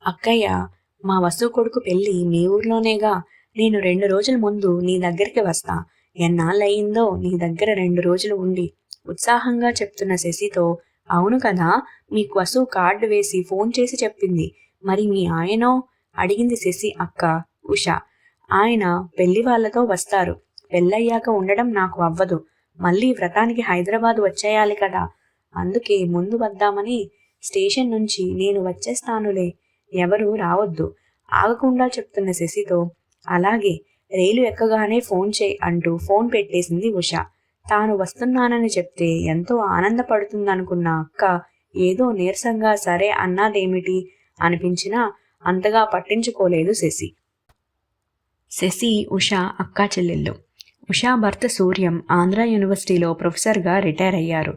అక్కయ్య, మా వసు కొడుకు పెళ్ళి మీ ఊర్లోనేగా. నేను 2 రోజుల ముందు నీ దగ్గరికి వస్తా. ఎన్నాళ్ళయిందో నీ దగ్గర 2 రోజులు ఉండి ఉత్సాహంగా చెప్తున్న శశితో, అవును కదా, మీకు వసు కార్డు వేసి ఫోన్ చేసి చెప్పింది. మరి మీ ఆయనో? అడిగింది శశి అక్క ఉష. ఆయన పెళ్లి వాళ్లతో వస్తారు. పెళ్ళయ్యాక ఉండడం నాకు అవ్వదు. మళ్ళీ వ్రతానికి హైదరాబాద్ వచ్చేయాలి కదా. అందుకే ముందు వద్దామని. స్టేషన్ నుంచి నేను వచ్చేస్తానులే, ఎవరూ రావద్దు ఆగకుండా చెప్తున్న శశితో, అలాగే, రైలు ఎక్కగానే ఫోన్ చేయి అంటూ ఫోన్ పెట్టేసింది ఉష. తాను వస్తున్నానని చెప్తే ఎంతో ఆనందపడుతుందనుకున్న అక్క ఏదో నీరసంగా సరే అన్నాదేమిటి అనిపించినా అంతగా పట్టించుకోలేదు శశి. శశి, ఉష అక్కా చెల్లెళ్ళు. ఉషా భర్త సూర్యం ఆంధ్ర యూనివర్సిటీలో ప్రొఫెసర్గా రిటైర్ అయ్యారు.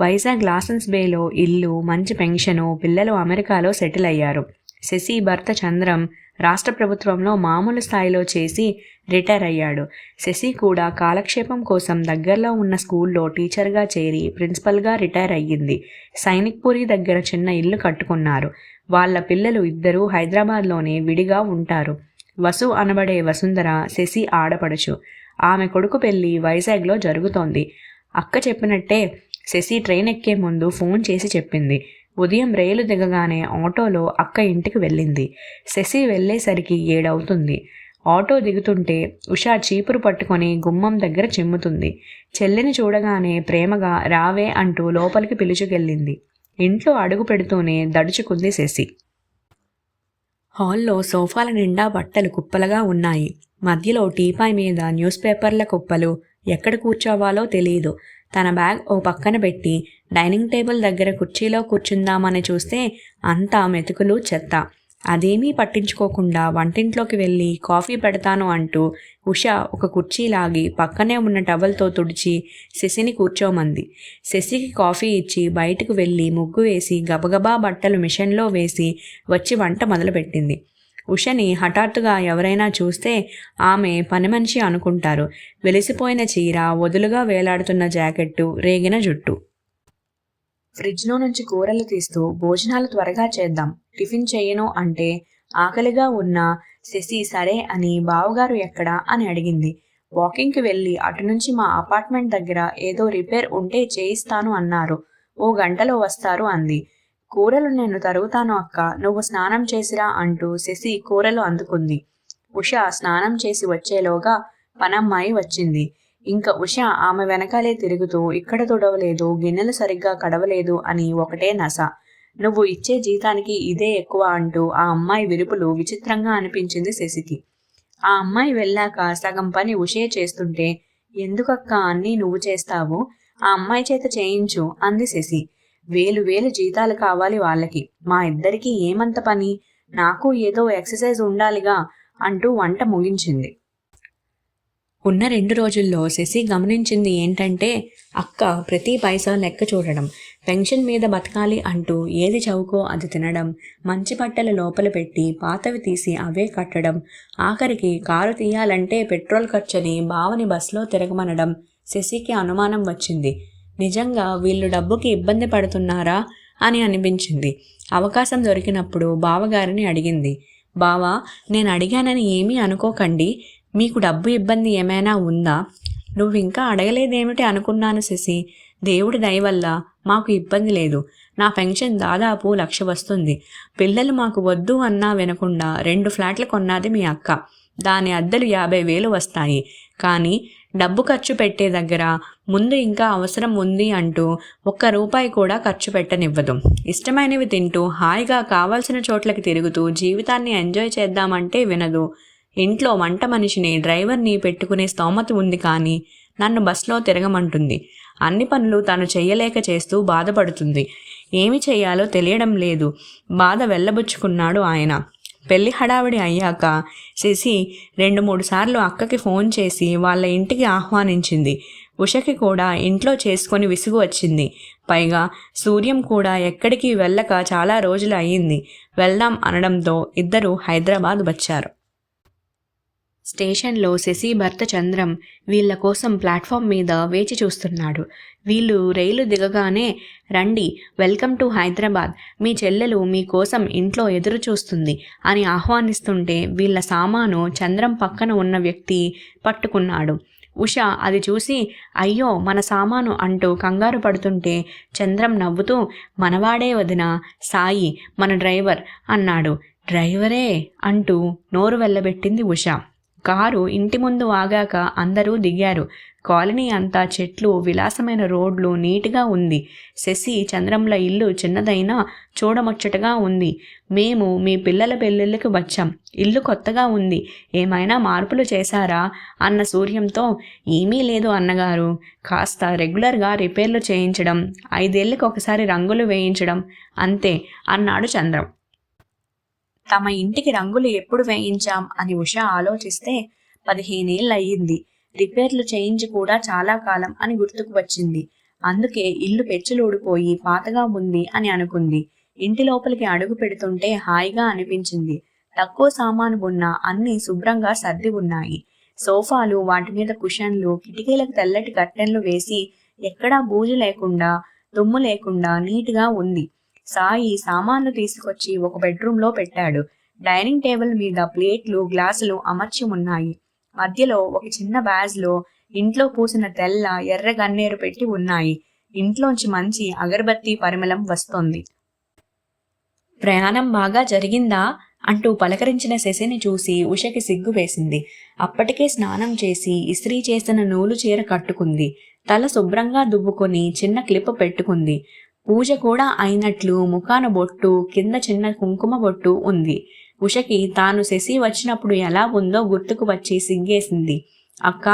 వైజాగ్ లాసెన్స్ బేలో ఇల్లు, మంచి పెన్షను, పిల్లలు అమెరికాలో సెటిల్ అయ్యారు. శశి భర్త చంద్రం రాష్ట్ర ప్రభుత్వంలో మామూలు స్థాయిలో చేసి రిటైర్ అయ్యాడు. శశి కూడా కాలక్షేపం కోసం దగ్గరలో ఉన్న స్కూల్లో టీచర్గా చేరి ప్రిన్సిపల్గా రిటైర్ అయ్యింది. సైనిక్పురి దగ్గర చిన్న ఇల్లు కట్టుకున్నారు. వాళ్ళ పిల్లలు ఇద్దరూ హైదరాబాద్లోనే విడిగా ఉంటారు. వసు అనబడే వసుంధర శశి ఆడపడుచు. ఆమె కొడుకు పెళ్లి వైజాగ్లో జరుగుతోంది. అక్క చెప్పినట్టే శశి ట్రైన్ ఎక్కే ముందు ఫోన్ చేసి చెప్పింది. ఉదయం రైలు దిగగానే ఆటోలో అక్క ఇంటికి వెళ్ళింది. శశి వెళ్ళేసరికి 7 అవుతుంది. ఆటో దిగుతుంటే ఉషా చీపురు పట్టుకొని గుమ్మం దగ్గర చిమ్ముతుంది. చెల్లిని చూడగానే ప్రేమగా రావే అంటూ లోపలికి పిలుచుకెళ్ళింది. ఇంట్లో అడుగు పెడుతూనే దడుచుకుంది శశి. హాల్లో సోఫాల నిండా బట్టలు కుప్పలుగా ఉన్నాయి. మధ్యలో టీపాయ్ మీద న్యూస్ పేపర్ల కుప్పలు. ఎక్కడ కూర్చోవాలో తెలియదు. తన బ్యాగ్ ఓ పక్కన పెట్టి డైనింగ్ టేబుల్ దగ్గర కుర్చీలో కూర్చుందామని చూస్తే అంతా మెతుకులు, చెత్త. అదేమీ పట్టించుకోకుండా వంటింట్లోకి వెళ్ళి కాఫీ పెడతాను అంటూ ఉష ఒక కుర్చీ లాగి పక్కనే ఉన్న టవల్తో తుడిచి శశిని కూర్చోమంది. శశికి కాఫీ ఇచ్చి బయటకు వెళ్ళి ముగ్గు వేసి గబగబా బట్టలు మిషన్లో వేసి వచ్చి వంట మొదలుపెట్టింది. ఉషని హఠాత్తుగా ఎవరైనా చూస్తే ఆమె పనిమనిషి అనుకుంటారు. వెలిసిపోయిన చీర, వదులుగా వేలాడుతున్న జాకెట్టు, రేగిన జుట్టు. ఫ్రిడ్జ్లో నుంచి కూరలు తీస్తూ భోజనాలు త్వరగా చేద్దాం, టిఫిన్ చేయను అంటే ఆకలిగా ఉన్న శశి సరే అని బావగారు ఎక్కడా అని అడిగింది. వాకింగ్కి వెళ్ళి అటు నుంచి మా అపార్ట్మెంట్ దగ్గర ఏదో రిపేర్ ఉంటే చేయిస్తాను అన్నారు. 1 గంటలో వస్తారు అంది. కూరలు నేను తరుగుతాను అక్క, నువ్వు స్నానం చేసిరా అంటూ శశి కూరలు అందుకుంది. ఉష స్నానం చేసి వచ్చేలోగా పనమ్మాయి వచ్చింది. ఇంకా ఉష ఆమె వెనకాలే తిరుగుతూ ఇక్కడ తుడవలేదు, గిన్నెలు సరిగ్గా కడవలేదు అని ఒకటే నస. నువ్వు ఇచ్చే జీతానికి ఇదే ఎక్కువ అంటూ ఆ అమ్మాయి విరుపులు విచిత్రంగా అనిపించింది శశికి. ఆ అమ్మాయి వెళ్ళాక సగం పని ఉషే చేస్తుంటే, ఎందుకక్క అన్నీ నువ్వు చేస్తావు, ఆ అమ్మాయి చేత చేయించు అంది శశి. 1000 జీతాలు కావాలి వాళ్ళకి, మా ఇద్దరికీ ఏమంత పని, నాకు ఏదో ఎక్సర్సైజ్ ఉండాలిగా అంటూ వంట ముగించింది. ఉన్న 2 రోజుల్లో శశి గమనించింది ఏంటంటే అక్క ప్రతి పైసా లెక్క చూడడం, పెన్షన్ మీద బతకాలి అంటూ ఏది చౌకో అది తినడం, మంచి బట్టలు లోపల పెట్టి పాతవి తీసి అవే కట్టడం, ఆఖరికి కారు తీయాలంటే పెట్రోల్ ఖర్చని బావని బస్లో తిరగమనడం. శశికి అనుమానం వచ్చింది. నిజంగా వీళ్ళు డబ్బుకి ఇబ్బంది పడుతున్నారా అని అనిపించింది. అవకాశం దొరికినప్పుడు బావగారిని అడిగింది. బావా, నేను అడిగానని ఏమీ అనుకోకండి, మీకు డబ్బు ఇబ్బంది ఏమైనా ఉందా? నువ్వు ఇంకా అడగలేదేమిటి అనుకున్నాను శశి. దేవుడి దయ వల్ల మాకు ఇబ్బంది లేదు. నా పెన్షన్ దాదాపు 1,00,000 వస్తుంది. పిల్లలు మాకు వద్దు అన్నా వినకుండా 2 ఫ్లాట్లు కొన్నది మీ అక్క. దాని అద్దెలు 50,000 వస్తాయి. కానీ డబ్బు ఖర్చు పెట్టే దగ్గర ముందు ఇంకా అవసరం ఉంది అంటూ 1 రూపాయి కూడా ఖర్చు పెట్టనివ్వదు. ఇష్టమైనవి తింటూ హాయిగా కావాల్సిన చోట్లకి తిరుగుతూ జీవితాన్ని ఎంజాయ్ చేద్దామంటే వినదు. ఇంట్లో వంట మనిషిని, డ్రైవర్ని పెట్టుకునే స్తోమత ఉంది కానీ నన్ను బస్లో తిరగమంటుంది. అన్ని పనులు తను చెయ్యలేక చేస్తూ బాధపడుతుంది. ఏమి చెయ్యాలో తెలియడం లేదు. బాధ వెళ్ళబుచ్చుకున్నాడు ఆయన. పెళ్లి హడావిడి అయ్యాక శశి 2-3 సార్లు అక్కకి ఫోన్ చేసి వాళ్ళ ఇంటికి ఆహ్వానించింది. ఉషకి కూడా ఇంట్లో చేసుకొని విసుగు వచ్చింది. పైగా సూర్యం కూడా ఎక్కడికి వెళ్ళక చాలా రోజులు అయ్యింది. వెళ్దాం అనడంతో ఇద్దరు హైదరాబాద్ వచ్చారు. స్టేషన్లో శశి భర్త చంద్రం వీళ్ళ కోసం ప్లాట్ఫామ్ మీద వేచి చూస్తున్నాడు. వీళ్ళు రైలు దిగగానే, రండి, వెల్కమ్ టు హైదరాబాద్, మీ చెల్లెలు మీకోసం ఇంట్లో ఎదురు చూస్తుంది అని ఆహ్వానిస్తుంటే వీళ్ళ సామాను చంద్రం పక్కన ఉన్న వ్యక్తి పట్టుకున్నాడు. ఉష అది చూసి అయ్యో మన సామాను అంటూ కంగారు పడుతుంటే చంద్రం నవ్వుతూ మనవాడే వదిన, సాయి మన డ్రైవర్ అన్నాడు. డ్రైవరే అంటూ నోరు వెళ్ళబెట్టింది ఉష. కారు ఇంటి ముందు ఆగాక అందరూ దిగారు. కాలనీ అంతా చెట్లు, విలాసమైన రోడ్లు, నీట్గా ఉంది. శశి చంద్రంల ఇల్లు చిన్నదైనా చూడముచ్చటగా ఉంది. మేము మీ పిల్లల పెళ్ళిళ్ళకి వచ్చాం, ఇల్లు కొత్తగా ఉంది, ఏమైనా మార్పులు చేశారా అన్న సూర్యంతో ఏమీ లేదు అన్నగారు, కాస్త రెగ్యులర్గా రిపేర్లు చేయించడం, 5 ఏళ్ళకి ఒకసారి రంగులు వేయించడం అంతే అన్నాడు చంద్రం. తమ ఇంటికి రంగులు ఎప్పుడు వేయించాం అని ఉష ఆలోచిస్తే 15 ఏళ్ళు అయ్యింది. రిపేర్లు చేయించి కూడా చాలా కాలం అని గుర్తుకు వచ్చింది. అందుకే ఇల్లు పెచ్చులూడిపోయి పాతగా ఉంది అని అనుకుంది. ఇంటి లోపలికి అడుగు పెడుతుంటే హాయిగా అనిపించింది. తక్కువ సామాను ఉన్నా అన్నీ శుభ్రంగా సర్ది ఉన్నాయి. సోఫాలు, వాటి మీద కుషన్లు, కిటికీలకు తెల్లటి కర్టెన్లు వేసి ఎక్కడా బూజు లేకుండా, దుమ్ము లేకుండా నీట్గా ఉంది. సాయి సామాన్లు తీసుకొచ్చి ఒక బెడ్రూమ్లో పెట్టాడు. డైనింగ్ టేబుల్ మీద ప్లేట్లు, గ్లాసులు అమర్చి ఉన్నాయి. మధ్యలో ఒక చిన్న బ్యాజ్లో ఇంట్లో పూసిన తెల్ల, ఎర్ర గన్నేరు పెట్టి ఉన్నాయి. ఇంట్లోంచి మంచి అగరబత్తి పరిమళం వస్తోంది. ప్రయాణం బాగా జరిగిందా అంటూ పలకరించిన శశిని చూసి ఉషకి సిగ్గు వేసింది. అప్పటికే స్నానం చేసి ఇస్త్రీ చేసిన నూలు చీర కట్టుకుంది. తల శుభ్రంగా దువ్వుకొని చిన్న క్లిప్ పెట్టుకుంది. పూజ కూడా అయినట్లు ముఖాన బొట్టు, కింద చిన్న కుంకుమ బొట్టు ఉంది. ఉషకి తాను శశి వచ్చినప్పుడు ఎలా ఉందో గుర్తుకు వచ్చి సిగ్గేసింది. అక్క,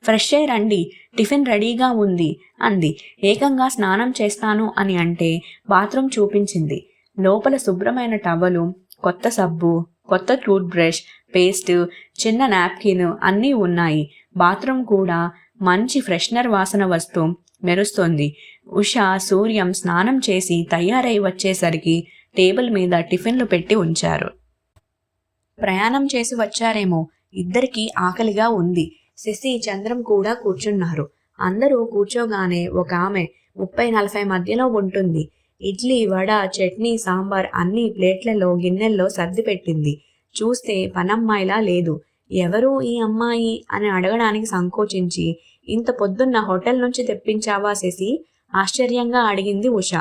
ఫ్రెష్ అయ్యి రండి, టిఫిన్ రెడీగా ఉంది అంది. ఏకంగా స్నానం చేస్తాను అని అంటే బాత్రూమ్ చూపించింది. లోపల శుభ్రమైన టవలు, కొత్త సబ్బు, కొత్త టూత్ బ్రష్, పేస్ట్, చిన్న నాప్కిన్ అన్నీ ఉన్నాయి. బాత్రూమ్ కూడా మంచి ఫ్రెషనర్ వాసన వస్తూ మెరుస్తోంది. ఉష, సూర్యం స్నానం చేసి తయారై వచ్చేసరికి టేబుల్ మీద టిఫిన్లు పెట్టి ఉంచారు. ప్రయాణం చేసి వచ్చారేమో, ఇద్దరికీ ఆకలిగా ఉంది. శశి, చంద్రం కూడా కూర్చున్నారు. అందరూ కూర్చోగానే ఒక ఆమె 30-40 మధ్యలో ఉంటుంది. ఇడ్లీ, వడ, చట్నీ, సాంబార్ అన్నీ ప్లేట్లలో, గిన్నెల్లో సర్ది పెట్టింది. చూస్తే పనమ్మాయిలా లేదు. ఎవరు ఈ అమ్మాయి అని అడగడానికి సంకోచించి, ఇంత పొద్దున్న హోటల్ నుంచి తెప్పించావా శశి ఆశ్చర్యంగా అడిగింది ఉష.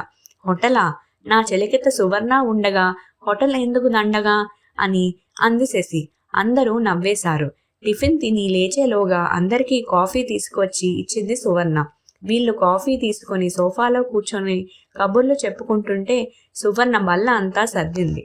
హోటలా? నా చెలికెత్త సువర్ణ ఉండగా హోటల్ ఎందుకు దండగా అని అంది శశి. అందరూ నవ్వేశారు. టిఫిన్ తిని లేచేలోగా అందరికీ కాఫీ తీసుకొచ్చి ఇచ్చింది సువర్ణ. వీళ్ళు కాఫీ తీసుకొని సోఫాలో కూర్చొని కబుర్లు చెప్పుకుంటుంటే సువర్ణ బల్ల అంతా సర్దింది.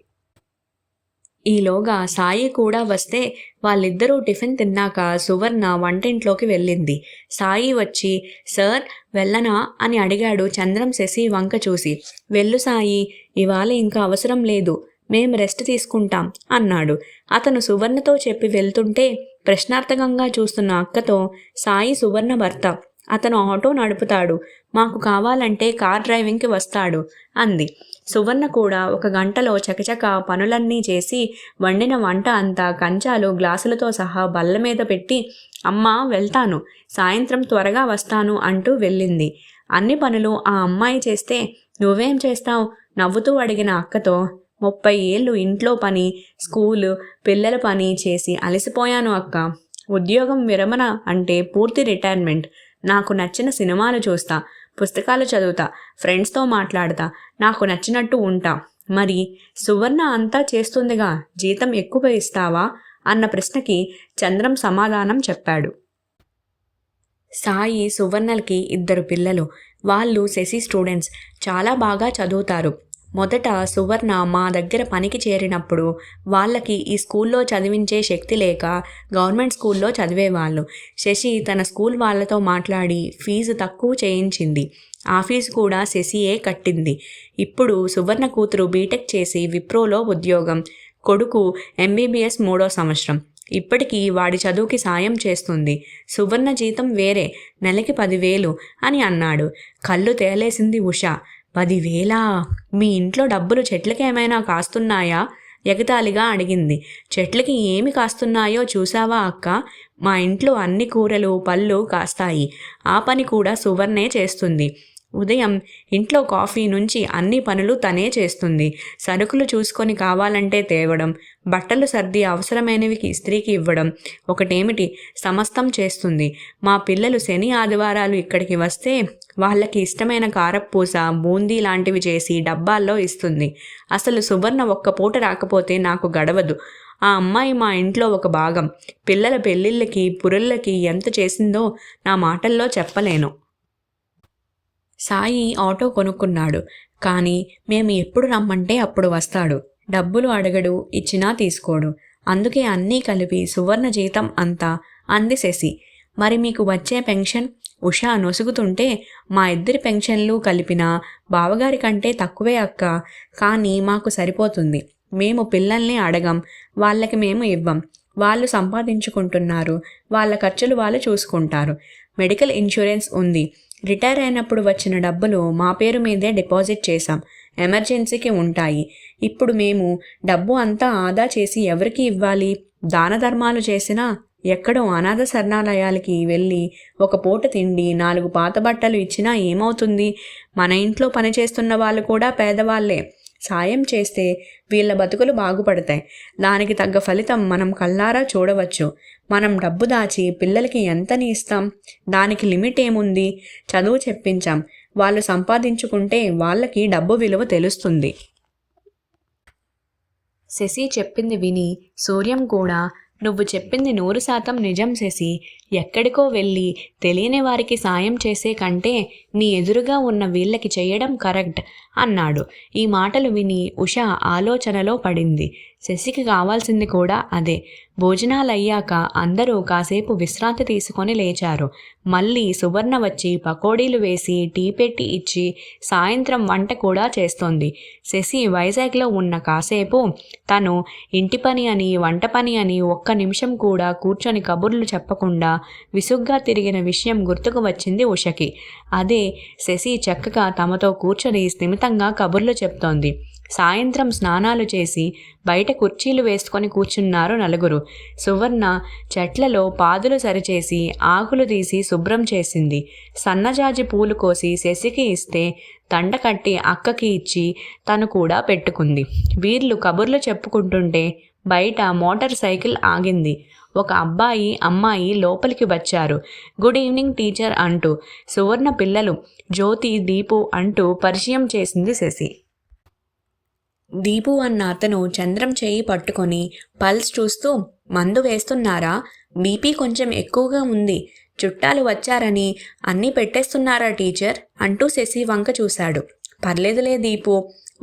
ఈలోగా సాయి కూడా వస్తే వాళ్ళిద్దరూ టిఫిన్ తిన్నాక సువర్ణ వంటింట్లోకి వెళ్ళింది. సాయి వచ్చి, సార్ వెళ్ళనా అని అడిగాడు చంద్రం శశి వంక చూసి. వెళ్ళు సాయి, ఇవాళ ఇంకా అవసరం లేదు, మేం రెస్ట్ తీసుకుంటాం అన్నాడు. అతను సువర్ణతో చెప్పి వెళ్తుంటే ప్రశ్నార్థకంగా చూస్తున్న అక్కతో, సాయి సువర్ణ భర్త, అతను ఆటో నడుపుతాడు, మాకు కావాలంటే కార్ డ్రైవింగ్కి వస్తాడు అంది. సువర్ణ కూడా 1 గంటలో చకచక పనులన్నీ చేసి వండిన వంట అంతా కంచాలు, గ్లాసులతో సహా బల్ల మీద పెట్టి, అమ్మా వెళ్తాను, సాయంత్రం త్వరగా వస్తాను అంటూ వెళ్ళింది. అన్ని పనులు ఆ అమ్మాయి చేస్తే నువ్వేం చేస్తావు నవ్వుతూ అడిగిన అక్కతో, 30 ఏళ్ళు ఇంట్లో పని, స్కూలు, పిల్లల పని చేసి అలసిపోయాను అక్క. ఉద్యోగం విరమణ అంటే పూర్తి రిటైర్మెంట్. నాకు నచ్చిన సినిమాలు చూస్తా, పుస్తకాలు చదువుతా, ఫ్రెండ్స్తో మాట్లాడతా, నాకు నచ్చినట్టు ఉంటా. మరి సువర్ణ అంతా చేస్తుందిగా, జీతం ఎక్కువ ఇస్తావా అన్న ప్రశ్నకి చంద్రం సమాధానం చెప్పాడు. సాయి, సువర్ణలకి 2 పిల్లలు. వాళ్ళు శశి స్టూడెంట్స్, చాలా బాగా చదువుతారు. మొదట సువర్ణ మా దగ్గర పనికి చేరినప్పుడు వాళ్ళకి ఈ స్కూల్లో చదివించే శక్తి లేక గవర్నమెంట్ స్కూల్లో చదివేవాళ్ళు. శశి తన స్కూల్ వాళ్ళతో మాట్లాడి ఫీజు తక్కువ చేయించింది. ఆ ఫీజు కూడా శశియే కట్టింది. ఇప్పుడు సువర్ణ కూతురు బీటెక్ చేసి విప్రోలో ఉద్యోగం, కొడుకు MBBS 3వ సంవత్సరం. ఇప్పటికీ వాడి చదువుకి సాయం చేస్తుంది. సువర్ణ జీతం వేరే, నెలకి 10,000 అని అన్నాడు. కళ్ళు తేలేసింది ఉష. 10,000? మీ ఇంట్లో డబ్బులు చెట్లకేమైనా కాస్తున్నాయా ఎగతాళిగా అడిగింది. చెట్లకి ఏమి కాస్తున్నాయో చూసావా అక్క? మా ఇంట్లో అన్ని కూరలు పళ్ళు కాస్తాయి. ఆ పని కూడా సువర్ణే చేస్తుంది. ఉదయం ఇంట్లో కాఫీ నుంచి అన్ని పనులు తనే చేస్తుంది. సరుకులు చూసుకొని కావాలంటే తేవడం, బట్టలు సర్ది అవసరమైనవి ఇస్త్రీకి ఇవ్వడం ఒకటేమిటి, సమస్తం చేస్తుంది. మా పిల్లలు శని ఆదివారాలు ఇక్కడికి వస్తే వాళ్ళకి ఇష్టమైన కారపూస బూందీ లాంటివి చేసి డబ్బాల్లో ఇస్తుంది. అసలు సువర్ణ ఒక్క పూట రాకపోతే నాకు గడవదు. ఆ అమ్మాయి మా ఇంట్లో ఒక భాగం. పిల్లల పెళ్ళిళ్ళకి పురుళ్ళకి ఎంత చేసిందో నా మాటల్లో చెప్పలేను. సాయి ఆటో కొనుక్కున్నాడు. కానీ మేము ఎప్పుడు రమ్మంటే అప్పుడు వస్తాడు. డబ్బులు అడగడు, ఇచ్చినా తీసుకోడు. అందుకే అన్నీ కలిపి సువర్ణ జీతం అంతా అంది శశి. మరి మీకు వచ్చే పెన్షన్? ఉషా నొసుగుతుంటే మా ఇద్దరి పెన్షన్లు కలిపిన బావగారి కంటే తక్కువే అక్క. కానీ మాకు సరిపోతుంది. మేము పిల్లల్ని అడగం, వాళ్ళకి మేము ఇవ్వం. వాళ్ళు సంపాదించుకుంటున్నారు, వాళ్ళ ఖర్చులు వాళ్ళు చూసుకుంటారు. మెడికల్ ఇన్సూరెన్స్ ఉంది. రిటైర్ అయినప్పుడు వచ్చిన డబ్బులు మా పేరు మీదే డిపాజిట్ చేశాం. ఎమర్జెన్సీకి ఉంటాయి. ఇప్పుడు మేము డబ్బు అంతా ఆదా చేసి ఎవరికి ఇవ్వాలి? దాన ధర్మాలు చేసినా ఎక్కడో అనాథ శరణాలయాలకి వెళ్ళి ఒక పూట తిండి 4 పాత బట్టలు ఇచ్చినా ఏమవుతుంది? మన ఇంట్లో పనిచేస్తున్న వాళ్ళు కూడా పేదవాళ్లే. సాయం చేస్తే వీళ్ళ బతుకులు బాగుపడతాయి. దానికి తగ్గ ఫలితం మనం కళ్ళారా చూడవచ్చు. మనం డబ్బు దాచి పిల్లలకి ఎంతని ఇస్తాం? దానికి లిమిట్ ఏముంది? చదువు చెప్పించాం. వాళ్ళు సంపాదించుకుంటే వాళ్ళకి డబ్బు విలువ తెలుస్తుంది. శశి చెప్పింది విని సూర్యం కూడా, నువ్వు చెప్పింది 100% నిజం శశి. ఎక్కడికో వెళ్ళి తెలియని వారికి సాయం చేసే కంటే నీ ఎదురుగా ఉన్న వీళ్ళకి చేయడం కరెక్ట్ అన్నాడు. ఈ మాటలు విని ఉష ఆలోచనలో పడింది. శశికి కావాల్సింది కూడా అదే. భోజనాలయ్యాక అందరూ కాసేపు విశ్రాంతి తీసుకొని లేచారు. మళ్ళీ సువర్ణ వచ్చి పకోడీలు వేసి టీ పెట్టి ఇచ్చి సాయంత్రం వంట కూడా చేస్తోంది. శశి వైజాగ్లో ఉన్న కాసేపు తను ఇంటి పని అని వంట పని అని ఒక్క నిమిషం కూడా కూర్చొని కబుర్లు చెప్పకుండా విసుగ్గా తిరిగిన విషయం గుర్తుకు వచ్చింది ఉషకి. అదే శశి చక్కగా తమతో కూర్చొని స్థిమితంగా కబుర్లు చెప్తోంది. సాయంత్రం స్నానాలు చేసి బయట కుర్చీలు వేసుకొని కూర్చున్నారు నలుగురు. సువర్ణ చెట్లలో పాదులు సరిచేసి ఆకులు తీసి శుభ్రం చేసింది. సన్నజాజి పూలు కోసి శశికి ఇస్తే దండ కట్టి అక్కకి ఇచ్చి తను కూడా పెట్టుకుంది. వీళ్ళు కబుర్లు చెప్పుకుంటుంటే బయట మోటార్ సైకిల్ ఆగింది. ఒక అబ్బాయి అమ్మాయి లోపలికి వచ్చారు. గుడ్ ఈవినింగ్ టీచర్ అంటూ. సువర్ణ పిల్లలు జ్యోతి దీపు అంటూ పరిచయం చేసింది శశి. దీపు అన్న అతను చంద్రం చేయి పట్టుకొని పల్స్ చూస్తూ, మందు వేస్తున్నారా? బీపీ కొంచెం ఎక్కువగా ఉంది. చుట్టాలు వచ్చారని అన్నీ పెట్టేస్తున్నారా టీచర్ అంటూ శశి వంక చూశాడు. పర్లేదులే దీపు,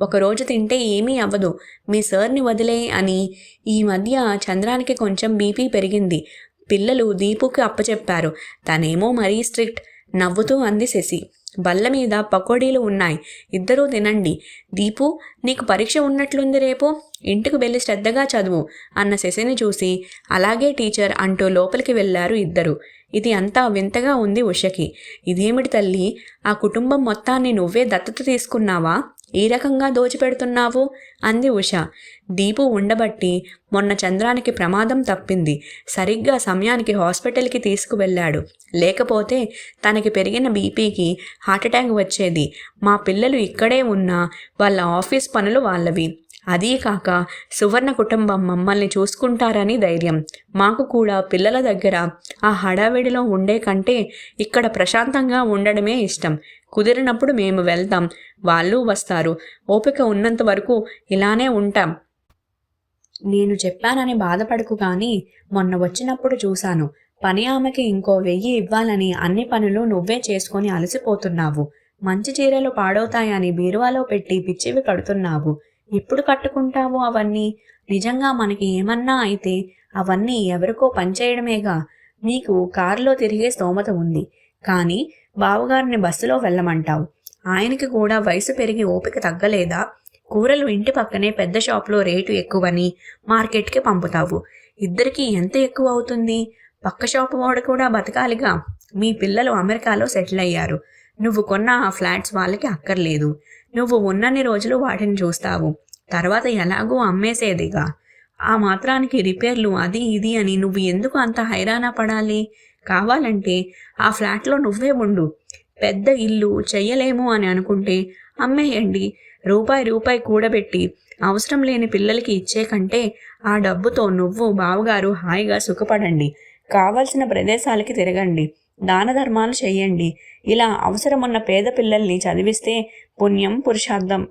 ఒకరోజు తింటే ఏమీ అవ్వదు. మీ సార్ని వదిలే అని. ఈ మధ్య చంద్రానికి కొంచెం బీపీ పెరిగింది. పిల్లలు దీపుకి అప్పచెప్పారు. తనేమో మరీ స్ట్రిక్ట్. నవ్వుతూ అంది శశి. బల్ల మీద పకోడీలు ఉన్నాయి, ఇద్దరూ తినండి. దీపు, నీకు పరీక్ష ఉన్నట్లుంది రేపు. ఇంటికి వెళ్ళి శ్రద్ధగా చదువు అన్న శశిని చూసి అలాగే టీచర్ అంటూ లోపలికి వెళ్ళారు ఇద్దరు. ఇది అంతా వింతగా ఉంది ఉషకి. ఇదేమిటి తల్లి, ఆ కుటుంబం మొత్తాన్ని నువ్వే దత్తత తీసుకున్నావా? ఈ రకంగా దోచిపెడుతున్నావు అంది ఉష. దీపు ఉండబట్టి మొన్న చంద్రానికి ప్రమాదం తప్పింది. సరిగ్గా సమయానికి హాస్పిటల్కి తీసుకువెళ్ళాడు. లేకపోతే తనకి పెరిగిన బీపీకి హార్ట్అటాక్ వచ్చేది. మా పిల్లలు ఇక్కడే ఉన్నా వాళ్ళ ఆఫీస్ పనులు వాళ్ళవి. అదీ కాక సువర్ణ కుటుంబం మమ్మల్ని చూసుకుంటారని ధైర్యం. మాకు కూడా పిల్లల దగ్గర ఆ హడావిడిలో ఉండే కంటే ఇక్కడ ప్రశాంతంగా ఉండడమే ఇష్టం. కుదిరినప్పుడు మేము వెళ్తాం, వాళ్ళు వస్తారు. ఓపిక ఉన్నంత వరకు ఇలానే ఉంటాం. నేను చెప్పానని బాధపడకు, కానీ మొన్న వచ్చినప్పుడు చూశాను. పని ఆమెకి ఇంకో 1000 ఇవ్వాలని అన్ని పనులు నువ్వే చేసుకొని అలసిపోతున్నావు. మంచి చీరలు పాడవుతాయని బీరువాలో పెట్టి పిచ్చివి కడుతున్నావు. ఎప్పుడు కట్టుకుంటావు అవన్నీ? నిజంగా మనకి ఏమన్నా అయితే అవన్నీ ఎవరికో పనిచేయడమేగా. నీకు కారులో తిరిగే స్తోమత ఉంది, కానీ బావగారిని బస్సులో వెళ్ళమంటావు. ఆయనకి కూడా వయసు పెరిగి ఓపిక తగ్గలేదా? కూరలు ఇంటి పక్కనే పెద్ద షాప్లో రేటు ఎక్కువని మార్కెట్కి పంపుతావు. ఇద్దరికీ ఎంత ఎక్కువ అవుతుంది? పక్క షాపు వాడు కూడా బతకాలిగా. మీ పిల్లలు అమెరికాలో సెటిల్ అయ్యారు. నువ్వు కొన్న ఆ ఫ్లాట్స్ వాళ్ళకి అక్కర్లేదు. నువ్వు ఉన్నన్ని రోజులు వాటిని చూస్తావు. తర్వాత ఎలాగో అమ్మేసేదిగా. ఆ మాత్రానికి రిపేర్లు అది ఇది అని నువ్వు ఎందుకు అంత హైరానా పడాలి? కావాలంటే ఆ ఫ్లాట్లో నువ్వే ఉండు. పెద్ద ఇల్లు చెయ్యలేము అని అనుకుంటే అమ్మేయండి. రూపాయి కూడబెట్టి అవసరం లేని పిల్లలకి ఇచ్చే కంటే ఆ డబ్బుతో నువ్వు బావగారు హాయిగా సుఖపడండి. కావలసిన ప్రదేశాలకి తిరగండి. దాన ధర్మాలు చెయ్యండి. ఇలా అవసరమున్న పేద పిల్లల్ని చదివిస్తే పుణ్యం పురుషార్థం.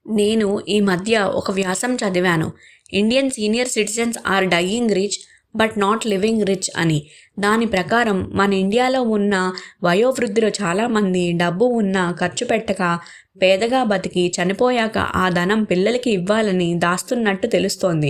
నేను ఈ మధ్య ఒక వ్యాసం చదివాను. Indian senior citizens are dying rich but not living rich అని. దాని ప్రకారం మన ఇండియాలో ఉన్న వయోవృద్ధులు చాలామంది డబ్బు ఉన్నా ఖర్చు పెట్టక పేదగా బతికి చనిపోయాక ఆ ధనం పిల్లలకి ఇవ్వాలని దాస్తున్నట్టు తెలుస్తోంది.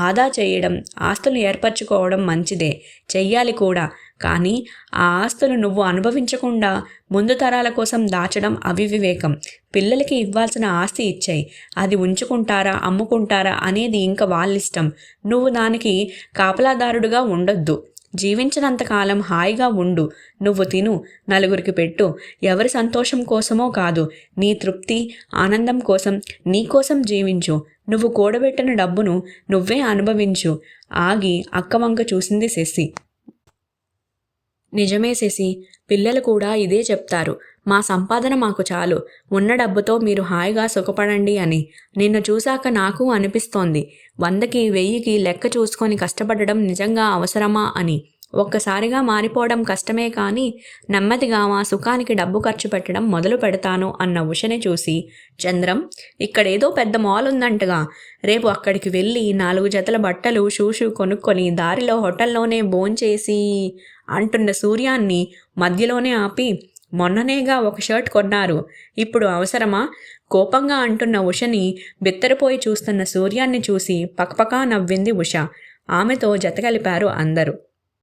ఆదా చేయడం, ఆస్తులు ఏర్పరచుకోవడం మంచిదే, చెయ్యాలి కూడా. కానీ ఆ ఆస్తులు నువ్వు అనుభవించకుండా ముందు తరాల కోసం దాచడం అవివేకం. పిల్లలకి ఇవ్వాల్సిన ఆస్తి ఇచ్చేయి. అది ఉంచుకుంటారా అమ్ముకుంటారా అనేది ఇంకా వాళ్ళిష్టం. నువ్వు దానికి కాపలాదారుడుగా ఉండొద్దు. జీవించినంతకాలం హాయిగా ఉండు. నువ్వు తిను, నలుగురికి పెట్టు. ఎవరి సంతోషం కోసమో కాదు, నీ తృప్తి ఆనందం కోసం, నీ కోసం జీవించు. నువ్వు కూడబెట్టిన డబ్బును నువ్వే అనుభవించు. ఆగి అక్కవంక చూసింది శశి. నిజమే శశి, పిల్లలు కూడా ఇదే చెప్తారు. మా సంపాదన మాకు చాలు, ఉన్న డబ్బుతో మీరు హాయిగా సుఖపడండి అని. నిన్ను చూశాక నాకు అనిపిస్తోంది, 100కి 1000కి లెక్క చూసుకొని కష్టపడడం నిజంగా అవసరమా అని. ఒక్కసారిగా మారిపోవడం కష్టమే కానీ నెమ్మదిగా మా సుఖానికి డబ్బు ఖర్చు పెట్టడం మొదలు పెడతాను అన్న ఉషని చూసి, చంద్రం, ఇక్కడేదో పెద్ద మాల్ ఉందంటగా, రేపు అక్కడికి వెళ్ళి 4 జతల బట్టలు షూషు కొనుక్కొని దారిలో హోటల్లోనే భోంచేసి అంటున్న సూర్యాన్ని మధ్యలోనే ఆపి, మొన్ననేగా ఒక షర్ట్ కొన్నారు, ఇప్పుడు అవసరమా? కోపంగా అంటున్న ఉషని బిత్తరపోయి చూస్తున్న సూర్యాన్ని చూసి పకపకా నవ్వింది ఉష. ఆమెతో జతకలిపారు అందరూ.